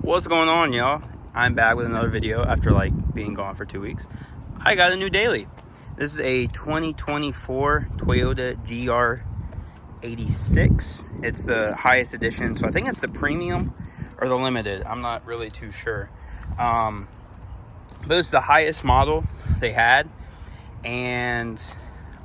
What's going on, y'all? I'm back with another video after like being gone for 2 weeks. I got a new daily. This is a 2024 Toyota GR86. It's the highest edition, so I think it's the premium or the limited. I'm not really too sure. But it's the highest model they had, and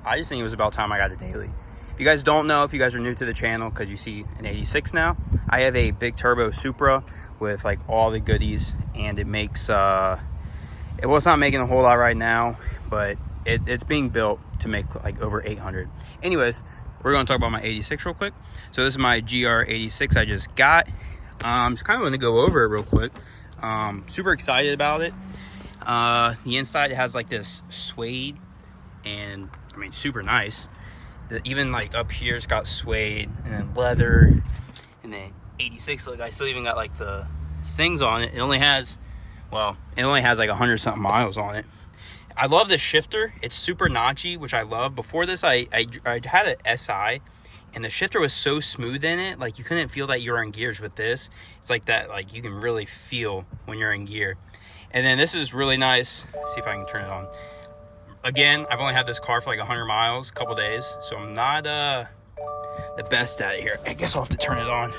I just think it was about time I got a daily. If you guys don't know, if you guys are new to the channel, because you see an 86 now, I have a big turbo Supra with like all the goodies, and it makes it's not making a whole lot right now, but it's being built to make like over 800. Anyways, we're going to talk about my 86 real quick. So this is my GR86 I just got. Just kind of going to go over it real quick. Super excited about it. The inside, it has like this suede, and I mean super nice. Even like up here it's got suede and then leather, and then 86, look, I still even got like the things on it. It only has like 100 something miles on it. I love the shifter. It's super notchy, which I love. Before this I had an SI, and the shifter was so smooth in it, like you couldn't feel that you were in gears. With this, it's like that, like you can really feel when you're in gear. And then this is really nice. Let's see if I can turn it on. Again, I've only had this car for like 100 miles, a couple days, so I'm not the best at it here. I guess I'll have to turn it on.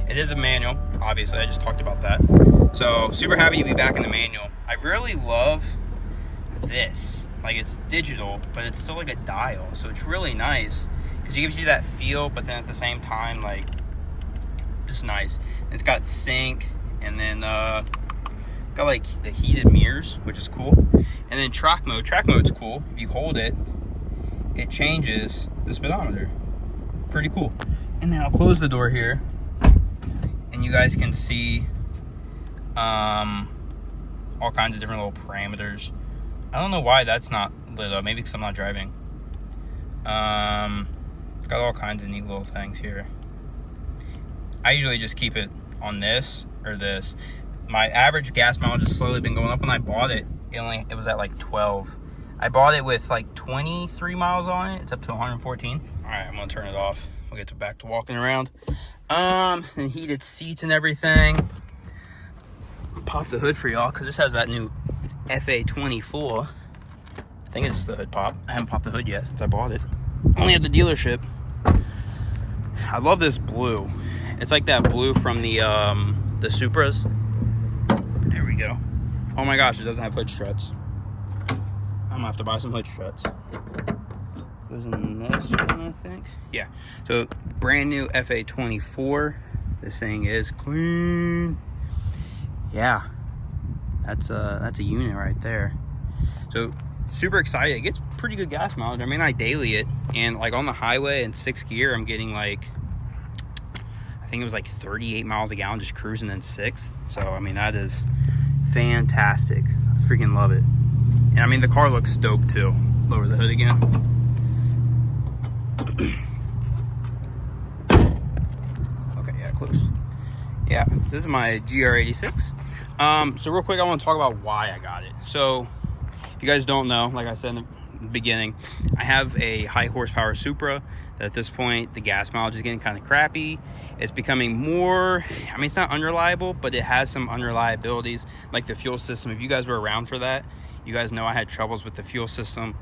It is a manual, obviously. I just talked about that. So super happy to be back in the manual. I really love this. Like, it's digital, but it's still like a dial, so it's really nice because it gives you that feel, but then at the same time, like, it's nice. It's got sync, and then got like the heated mirrors, which is cool. And then track mode. Track mode's cool. If you hold it, it changes the speedometer. Pretty cool. And then I'll close the door here, and you guys can see all kinds of different little parameters. I don't know why that's not lit up. Maybe because I'm not driving. It's got all kinds of neat little things here. I usually just keep it on this or this. My average gas mileage has slowly been going up. When I bought it, it was at like 12. I bought it with like 23 miles on it. It's up to 114. All right, I'm gonna turn it off. We'll get back to walking around. And heated seats and everything. I'll pop the hood for y'all because this has that new FA24. I think it's the hood pop. I haven't popped the hood yet since I bought it. Only at the dealership. I love this blue. It's like that blue from the Supras. There we go. Oh my gosh, it doesn't have hood struts. I'm gonna have to buy some hood struts. Goes in this one, I think. Yeah. So brand new FA24. This thing is clean. Yeah. That's a unit right there. So super excited. It gets pretty good gas mileage. I mean, I daily it, and like on the highway in 6th gear, I'm getting like, I think it was like 38 miles a gallon just cruising in 6th. So I mean, that is fantastic. I freaking love it. And I mean, the car looks dope too. Lower the hood again. Okay, yeah, close. Yeah, this is my GR86. So real quick, I want to talk about why I got it. So if you guys don't know, like I said in the beginning, I have a high horsepower Supra that at this point the gas mileage is getting kind of crappy. It's becoming more, I mean, it's not unreliable, but it has some unreliabilities, like the fuel system. If you guys were around for that, you guys know I had troubles with the fuel system,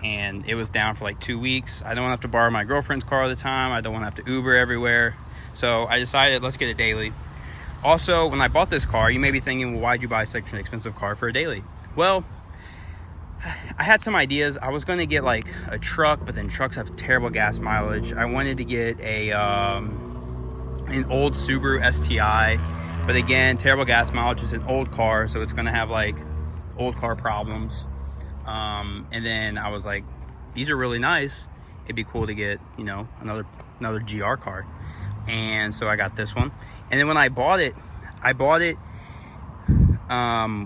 and it was down for like 2 weeks. I don't have to borrow my girlfriend's car all the time. I don't want to have to Uber everywhere. So I decided, let's get a daily. Also, when I bought this car, you may be thinking, well, why'd you buy such an expensive car for a daily? Well, I had some ideas. I was going to get like a truck, but then trucks have terrible gas mileage. I wanted to get an old Subaru STI, but again, terrible gas mileage. Is an old car, so it's going to have like old car problems. And then I was like, these are really nice. It'd be cool to get, you know, another GR car. And so I got this one. And then when I bought it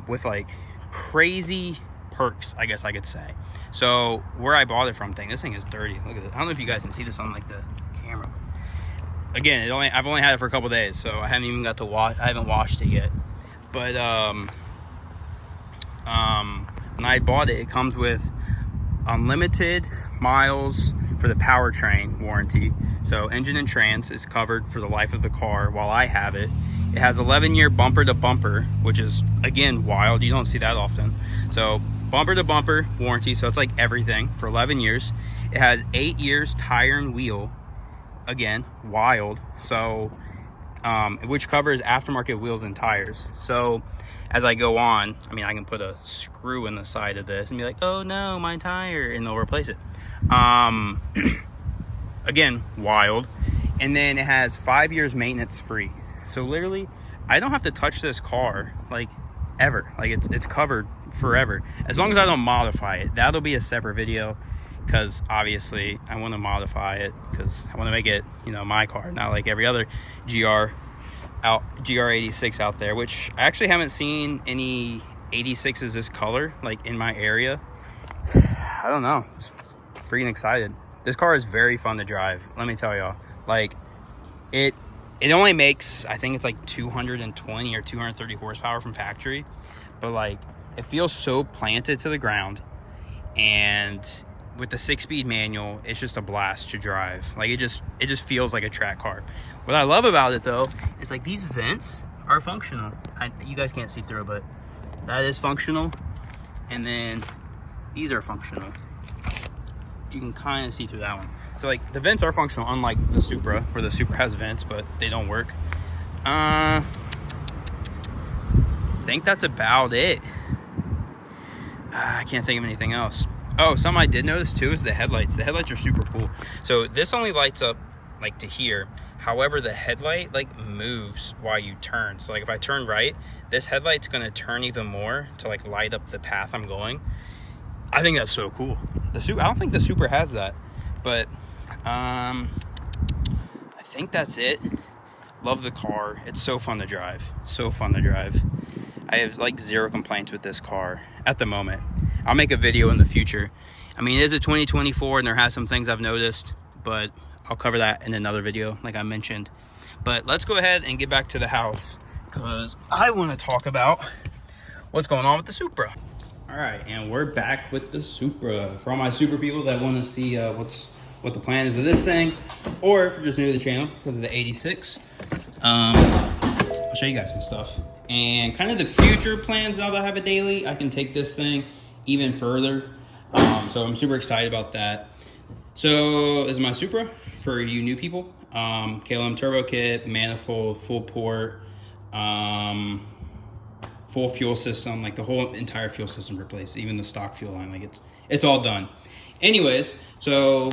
with like crazy perks, I guess I could say. So where I bought it from, this thing is dirty. Look at it. I don't know if you guys can see this on like the camera. Again, I've only had it for a couple days, so I haven't even got to wash. I haven't washed it yet. But when I bought it, it comes with unlimited miles for the powertrain warranty. So engine and trans is covered for the life of the car while I have it. It has 11-year bumper to bumper, which is, again, wild. You don't see that often. So bumper to bumper warranty, so it's like everything for 11 years. It has 8 years tire and wheel, again, wild. So which covers aftermarket wheels and tires. So as I go on, I mean, I can put a screw in the side of this and be like, oh no, my tire, and they'll replace it. Again, wild. And then it has 5 years maintenance free. So literally, I don't have to touch this car like ever. Like it's covered forever, as long as I don't modify it. That'll be a separate video, because obviously I want to modify it, because I want to make it, you know, my car, not like every other GR86 out there, which I actually haven't seen any 86s this color like in my area. I don't know, just freaking excited. This car is very fun to drive, let me tell y'all. Like it only makes, I think it's like 220 or 230 horsepower from factory, but like it feels so planted to the ground, and with the 6-speed manual, it's just a blast to drive. Like it just feels like a track car. What I love about it though is like these vents are functional. You guys can't see through, but that is functional. And then these are functional. You can kind of see through that one. So like the vents are functional, unlike the Supra, where the Supra has vents, but they don't work. I think that's about it. I can't think of anything else. Oh, something I did notice too is the headlights. The headlights are super cool. So this only lights up like to here. However, the headlight like moves while you turn. So like if I turn right, this headlight's gonna turn even more to like light up the path I'm going. I think that's so cool. I don't think the Supra has that, but I think that's it. Love the car. It's so fun to drive. So fun to drive. I have like 0 complaints with this car at the moment. I'll make a video in the future. I mean, it is a 2024 and there has some things I've noticed, but I'll cover that in another video like I mentioned. But let's go ahead and get back to the house, because I want to talk about what's going on with the Supra. All right, and we're back with the Supra. For all my Supra people that want to see what the plan is with this thing, or if you're just new to the channel because of the 86, I'll show you guys some stuff. And kind of the future plans now that I have a daily, I can take this thing even further. So I'm super excited about that. So this is my Supra for you new people. KLM turbo kit, manifold, full port, full fuel system, like the whole entire fuel system replaced, even the stock fuel line, like it's all done. Anyways, so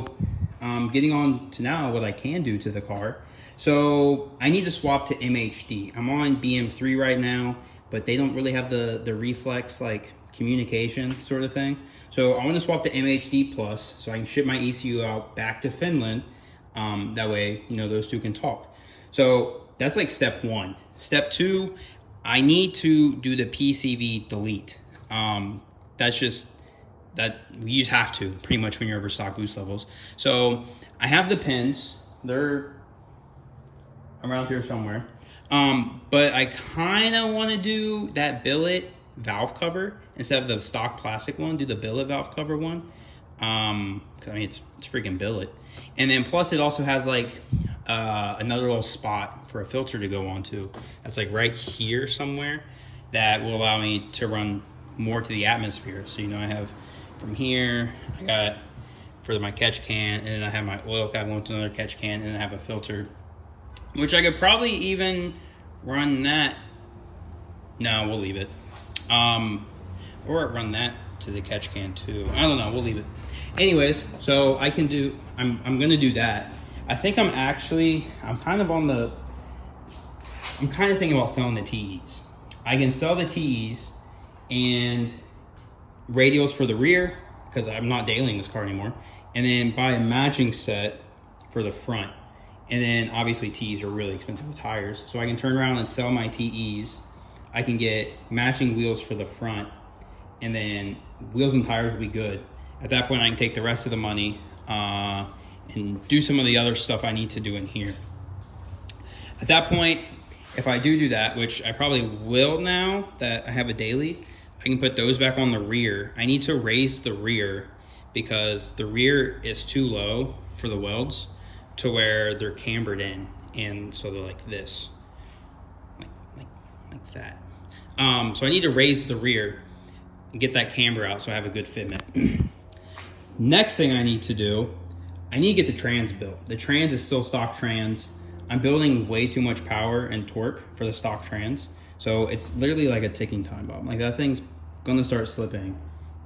getting on to now what I can do to the car. So I need to swap to MHD. I'm on BM3 right now, but they don't really have the reflex like communication sort of thing. So I want to swap to MHD plus so I can ship my ECU out back to Finland. That way, you know, those two can talk. So that's like step 1. Step 2, I need to do the PCV delete. That's just, that you just have to pretty much when you're over stock boost levels. So I have the pins, they're around here somewhere. But I kind of want to do that billet valve cover instead of the stock plastic one. Do the billet valve cover one. I mean, it's freaking billet. And then plus it also has like another little spot for a filter to go onto. That's like right here somewhere. That will allow me to run more to the atmosphere. So, you know, I have from here, I got for my catch can, and then I have my oil cap going to another catch can, and then I have a filter, which I could probably even run that. No, we'll leave it. Or run that to the catch can too. I don't know, we'll leave it. Anyways, so I can do, I'm gonna do that. I think I'm kind of thinking about selling the TEs. I can sell the TEs and radials for the rear, because I'm not dailying this car anymore, and then buy a matching set for the front. And then obviously TEs are really expensive with tires, so I can turn around and sell my TEs. I can get matching wheels for the front, and then wheels and tires will be good. At that point, I can take the rest of the money and do some of the other stuff I need to do in here. At that point, if I do that, which I probably will now that I have a daily, I can put those back on the rear. I need to raise the rear because the rear is too low for the welds to where they're cambered in, and so they're like this, like that. So I need to raise the rear and get that camber out so I have a good fitment. Next thing I need to do, I need to get the trans built. The trans is still stock trans. I'm building way too much power and torque for the stock trans. So it's literally like a ticking time bomb. Like that thing's gonna start slipping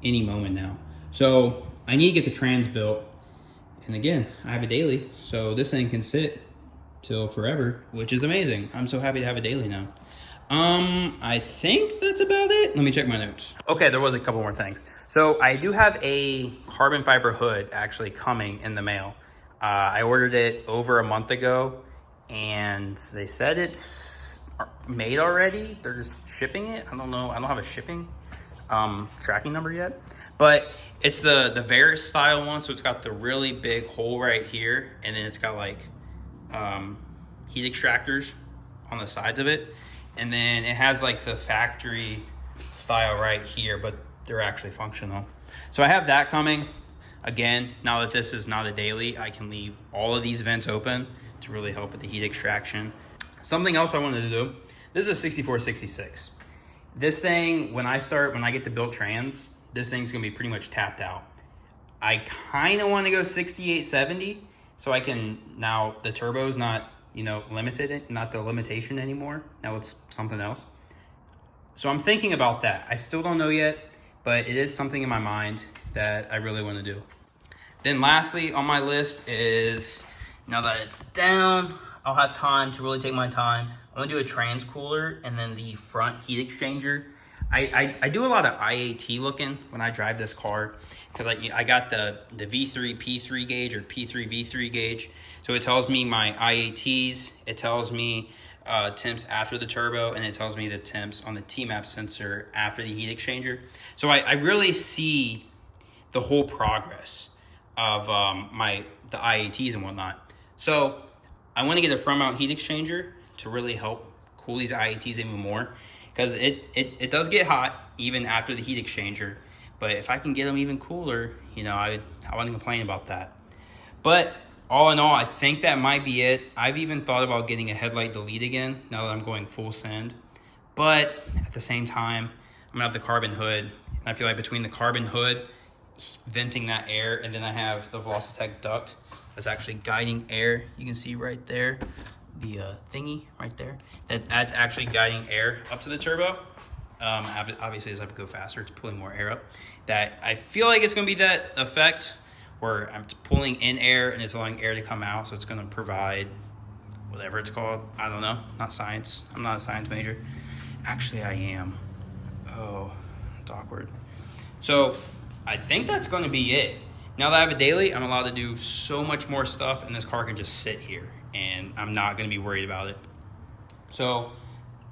any moment now. So I need to get the trans built. And again, I have a daily, so this thing can sit till forever, which is amazing. I'm so happy to have a daily now. I think that's about it. Let me check my notes. Okay, there was a couple more things. So I do have a carbon fiber hood actually coming in the mail. I ordered it over a month ago, and they said it's made already. They're just shipping it. I don't know. I don't have a shipping tracking number yet, but it's the Varus style one. So it's got the really big hole right here, and then it's got like heat extractors on the sides of it. And then it has like the factory style right here, but they're actually functional. So I have that coming. Again, now that this is not a daily, I can leave all of these vents open to really help with the heat extraction. Something else I wanted to do, this is a 6466. This thing, when I get the built trans, this thing's gonna be pretty much tapped out. I kind of want to go 6870, so I can, now the turbo's not, you know, limited, not the limitation anymore. Now it's something else. So I'm thinking about that. I still don't know yet, but it is something in my mind that I really want to do. Then lastly on my list is, now that it's down, I'll have time to really take my time. I want to do a trans cooler and then the front heat exchanger. I do a lot of IAT looking when I drive this car, because I got the V3 P3 gauge or P3 V3 gauge. So it tells me my IATs, it tells me temps after the turbo, and it tells me the temps on the T-map sensor after the heat exchanger. So I really see the whole progress of the IATs and whatnot. So I want to get a front mount heat exchanger to really help cool these IATs even more, because it does get hot even after the heat exchanger. But if I can get them even cooler, you know, I wouldn't complain about that. But all in all, I think that might be it. I've even thought about getting a headlight delete again now that I'm going full send. But at the same time, I'm gonna have the carbon hood. And I feel like between the carbon hood, venting that air, and then I have the Velossa duct that's actually guiding air. You can see right there, the thingy right there. That's actually guiding air up to the turbo. Obviously, as I go faster, it's pulling more air up. That I feel like it's going to be that effect where I'm pulling in air and it's allowing air to come out. So it's going to provide whatever it's called. I don't know. Not science. I'm not a science major. Actually, I am. Oh, it's awkward. So I think that's going to be it. Now that I have a daily, I'm allowed to do so much more stuff, and this car can just sit here, and I'm not going to be worried about it. So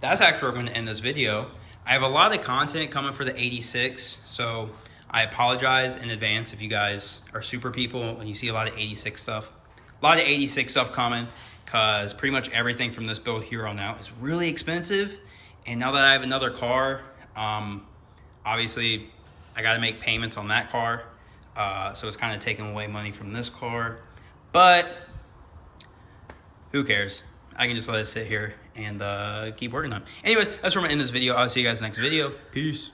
that's actually where I'm going to end this video. I have a lot of content coming for the 86, so I apologize in advance if you guys are super people and you see a lot of 86 stuff. A lot of 86 stuff coming, because pretty much everything from this build here on out is really expensive. And now that I have another car, obviously I got to make payments on that car. So it's kind of taking away money from this car. But who cares? I can just let it sit here and keep working on it. Anyways, that's where I'm going to end this video. I'll see you guys next video. Peace.